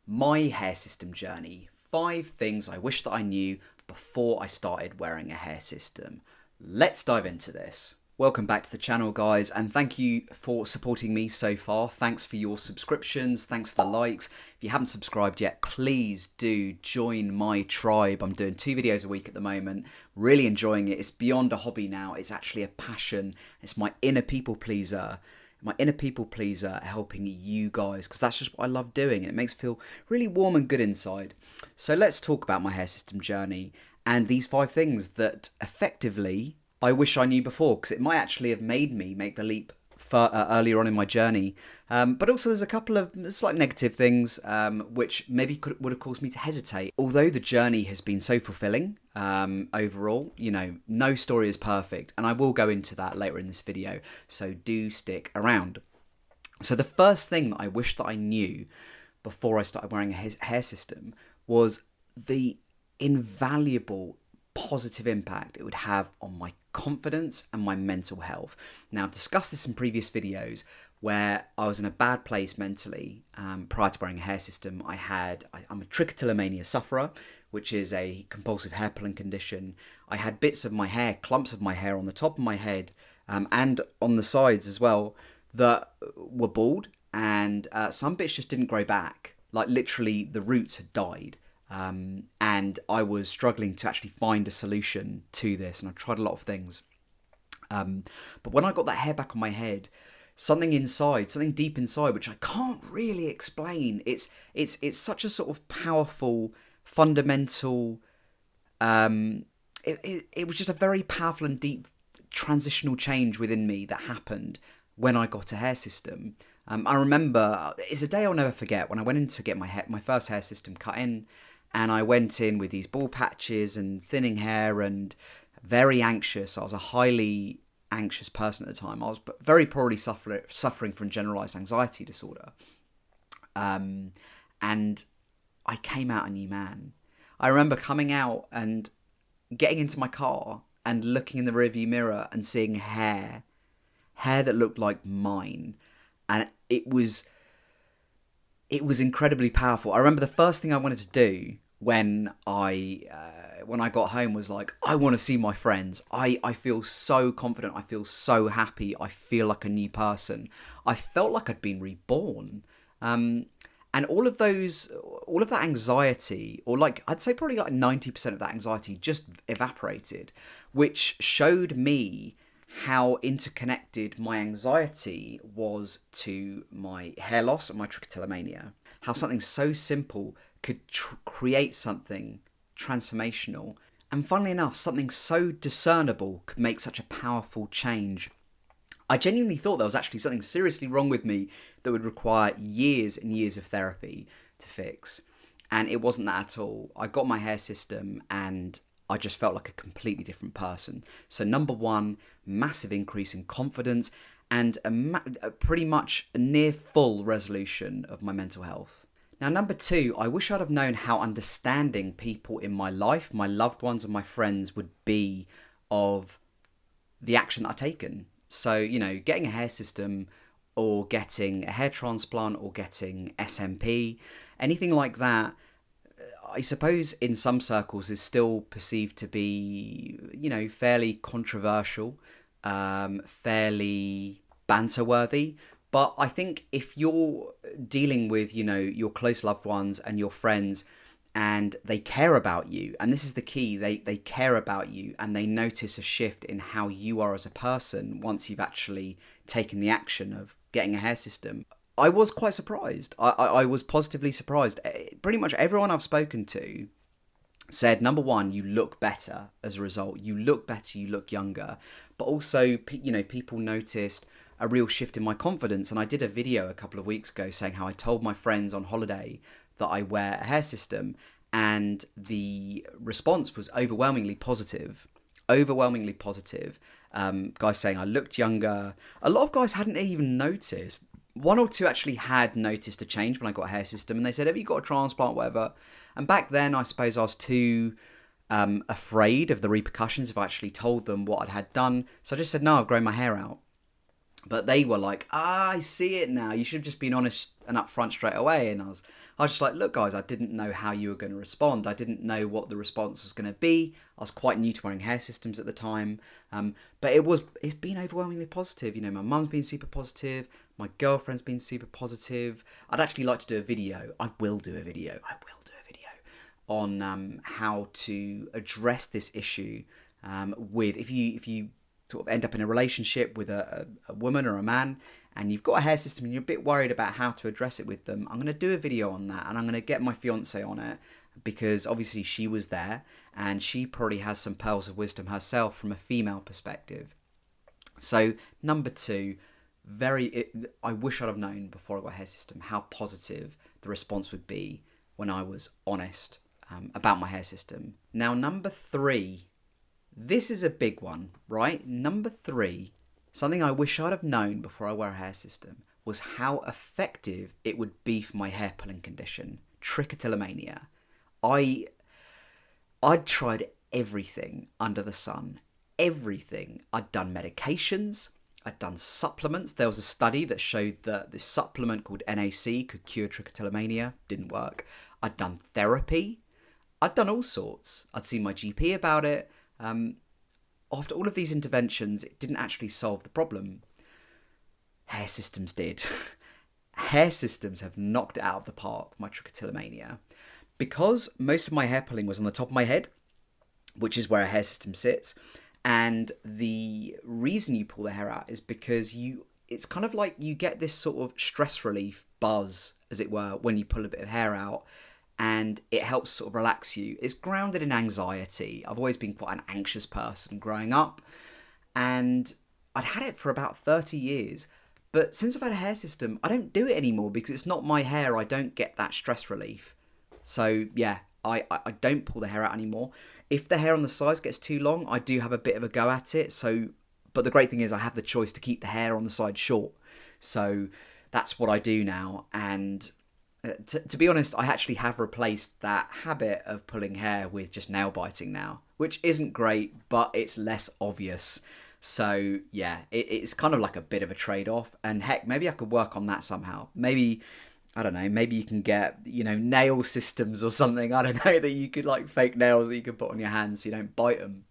My hair system journey. 5 things I wish that I knew before I started wearing a hair system. Let's dive into this. Welcome back to the channel, guys, and thank you for supporting me so far. Thanks for your subscriptions, thanks for the likes. If you haven't subscribed yet, please do join my tribe. I'm doing 2 videos a week at the moment, really enjoying it. It's beyond a hobby now, it's actually a passion. It's my inner people pleaser. Helping you guys, because that's just what I love doing, and it makes me feel really warm and good inside. So let's talk about my hair system journey and these 5 things that effectively I wish I knew before, because it might actually have made me make the leap earlier on in my journey. But also there's a couple of slight negative things which maybe would have caused me to hesitate. Although the journey has been so fulfilling overall, you know, no story is perfect, and I will go into that later in this video, so do stick around. So the first thing that I wish that I knew before I started wearing a hair system was the invaluable positive impact it would have on my confidence and my mental health. Now, I've discussed this in previous videos where I was in a bad place mentally prior to wearing a hair system. I'm a Trichotillomania sufferer, which is a compulsive hair pulling condition. I had bits of my hair, clumps of my hair on the top of my head and on the sides as well that were bald, and some bits just didn't grow back. Like literally the roots had died. And I was struggling to actually find a solution to this, and I tried a lot of things. But when I got that hair back on my head, something deep inside, which I can't really explain. It's such a sort of powerful, fundamental. It was just a very powerful and deep transitional change within me that happened when I got a hair system. I remember it's a day I'll never forget when I went in to get my first hair system cut in. And I went in with these bald patches and thinning hair and very anxious. I was a highly anxious person at the time. I was very probably suffering from generalized anxiety disorder. And I came out a new man. I remember coming out and getting into my car and looking in the rearview mirror and seeing hair that looked like mine. And it was incredibly powerful. I remember the first thing I wanted to do when I got home was like, I want to see my friends. I feel so confident. I feel so happy. I feel like a new person. I felt like I'd been reborn. And all of that anxiety, or like I'd say probably like 90% of that anxiety just evaporated, which showed me how interconnected my anxiety was to my hair loss and my trichotillomania. How something so simple could create something transformational. And funnily enough, something so discernible could make such a powerful change. I genuinely thought there was actually something seriously wrong with me that would require years and years of therapy to fix. And it wasn't that at all. I got my hair system and I just felt like a completely different person. So number 1, massive increase in confidence and a pretty much a near full resolution of my mental health. Now, number 2, I wish I'd have known how understanding people in my life, my loved ones and my friends would be of the action I've taken. So, you know, getting a hair system or getting a hair transplant or getting SMP, anything like that, I suppose in some circles is still perceived to be, you know, fairly controversial, fairly banter-worthy. But I think if you're dealing with, you know, your close loved ones and your friends and they care about you, and this is the key, they care about you and they notice a shift in how you are as a person once you've actually taken the action of getting a hair system. I was quite surprised. I was positively surprised. Pretty much everyone I've spoken to said, number 1, you look better as a result. You look better, you look younger. But also, you know, people noticed a real shift in my confidence. And I did a video a couple of weeks ago saying how I told my friends on holiday that I wear a hair system. And the response was overwhelmingly positive. Guys saying I looked younger. A lot of guys hadn't even noticed. 1 or 2 actually had noticed a change when I got a hair system, and they said, have you got a transplant, whatever? And back then, I suppose I was too afraid of the repercussions if I actually told them what I had done. So I just said, no, I've grown my hair out. But they were like, I see it now. You should have just been honest and upfront straight away. And I was just like, look, guys, I didn't know how you were going to respond. I didn't know what the response was going to be. I was quite new to wearing hair systems at the time. But it's been overwhelmingly positive. You know, my mum's been super positive. My girlfriend's been super positive. I'd actually like to do a video. I will do a video on how to address this issue with if you sort of end up in a relationship with a woman or a man and you've got a hair system and you're a bit worried about how to address it with them. I'm going to do a video on that, and I'm going to get my fiance on it because obviously she was there and she probably has some pearls of wisdom herself from a female perspective. So number 2, I wish I'd have known before I got a hair system how positive the response would be when I was honest about my hair system. Now, number 3, this is a big one, right? Number 3, something I wish I'd have known before I wear a hair system was how effective it would be for my hair pulling condition, Trichotillomania. I'd tried everything under the sun, everything. I'd done medications, I'd done supplements. There was a study that showed that this supplement called NAC could cure trichotillomania. Didn't work. I'd done therapy. I'd done all sorts. I'd seen my GP about it. After all of these interventions, it didn't actually solve the problem. Hair systems did. Hair systems have knocked it out of the park, my trichotillomania. Because most of my hair pulling was on the top of my head, which is where a hair system sits, and the reason you pull the hair out is because it's kind of like you get this sort of stress relief buzz, as it were, when you pull a bit of hair out, and it helps sort of relax you. It's grounded in anxiety. I've always been quite an anxious person growing up, and I'd had it for about 30 years. But since I've had a hair system, I don't do it anymore because it's not my hair. I don't get that stress relief. So yeah, I don't pull the hair out anymore. If the hair on the sides gets too long, I do have a bit of a go at it. But the great thing is I have the choice to keep the hair on the side short. So that's what I do now. And to be honest, I actually have replaced that habit of pulling hair with just nail biting now, which isn't great, but it's less obvious. So yeah, it's kind of like a bit of a trade-off. And heck, maybe I could work on that somehow. Maybe, I don't know, maybe you can get, nail systems or something. I don't know, that you could like fake nails that you could put on your hands so you don't bite them.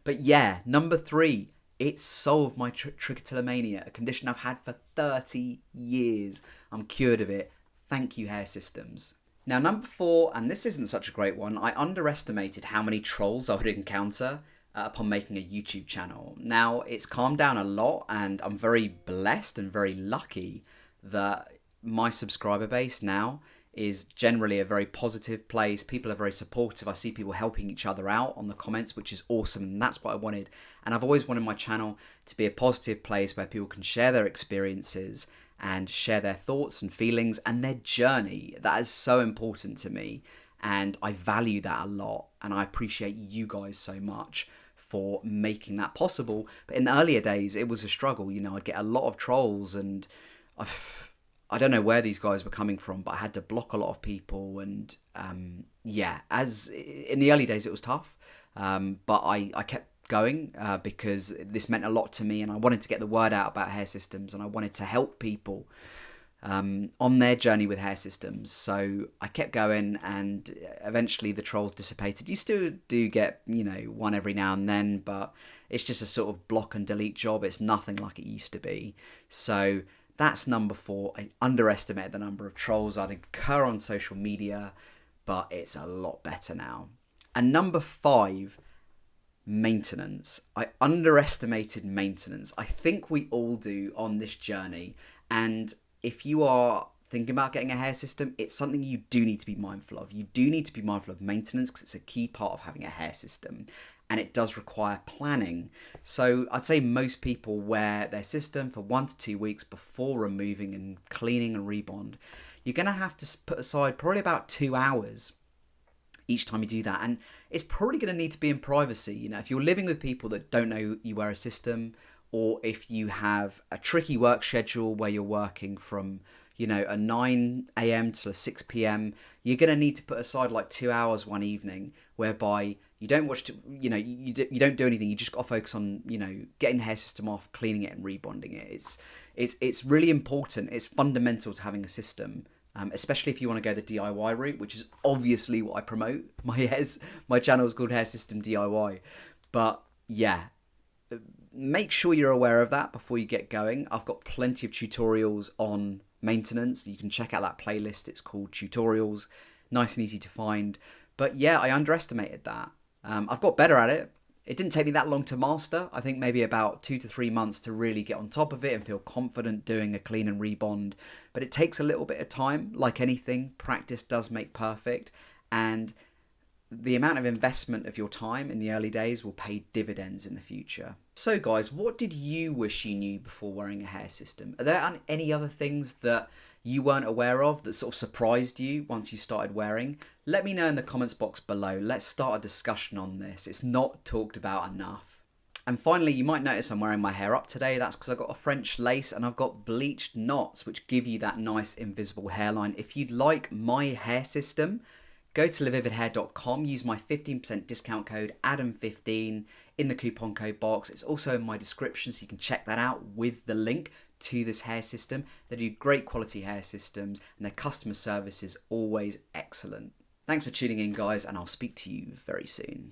But yeah, number 3, it solved my trichotillomania, a condition I've had for 30 years. I'm cured of it. Thank you, hair systems. Now, number 4, and this isn't such a great one, I underestimated how many trolls I would encounter upon making a YouTube channel. Now, it's calmed down a lot, and I'm very blessed and very lucky that my subscriber base now is generally a very positive place. People are very supportive. I see people helping each other out on the comments, which is awesome, and that's what I wanted. And I've always wanted my channel to be a positive place where people can share their experiences and share their thoughts and feelings and their journey. That is so important to me, and I value that a lot, and I appreciate you guys so much for making that possible. But in the earlier days, it was a struggle. I'd get a lot of trolls, and I don't know where these guys were coming from, but I had to block a lot of people. And as in the early days, it was tough, but I kept going because this meant a lot to me, and I wanted to get the word out about hair systems, and I wanted to help people on their journey with hair systems. So I kept going, and eventually the trolls dissipated. You still do get, one every now and then, but it's just a sort of block and delete job. It's nothing like it used to be. So that's number 4. I underestimated the number of trolls I'd incur on social media, but it's a lot better now. And number 5, maintenance. I underestimated maintenance. I think we all do on this journey. And if you are thinking about getting a hair system, it's something you do need to be mindful of. You do need to be mindful of maintenance because it's a key part of having a hair system, and it does require planning. So I'd say most people wear their system for 1 to 2 weeks before removing and cleaning and rebond. You're going to have to put aside probably about 2 hours each time you do that, and it's probably going to need to be in privacy. If you're living with people that don't know you wear a system, or if you have a tricky work schedule where you're working from a 9 a.m. to 6 p.m, you're going to need to put aside like 2 hours one evening whereby You don't watch, you don't do anything. You just got to focus on, getting the hair system off, cleaning it, and rebonding it. It's really important. It's fundamental to having a system, especially if you want to go the DIY route, which is obviously what I promote. My channel is called Hair System DIY, but yeah, make sure you're aware of that before you get going. I've got plenty of tutorials on maintenance. You can check out that playlist. It's called Tutorials. Nice and easy to find. But yeah, I underestimated that. I've got better at it. It didn't take me that long to master. I think maybe about 2 to 3 months to really get on top of it and feel confident doing a clean and rebond. But it takes a little bit of time. Like anything, practice does make perfect. And the amount of investment of your time in the early days will pay dividends in the future. So guys, what did you wish you knew before wearing a hair system? Are there any other things that you weren't aware of that sort of surprised you once you started wearing? Let me know in the comments box below. Let's start a discussion on this. It's not talked about enough. And finally, you might notice I'm wearing my hair up today. That's because I've got a French lace and I've got bleached knots, which give you that nice invisible hairline. If you'd like my hair system, go to levividhair.com, use my 15% discount code ADAM15 in the coupon code box. It's also in my description, so you can check that out with the link to this hair system. They do great quality hair systems and their customer service is always excellent. Thanks for tuning in, guys, and I'll speak to you very soon.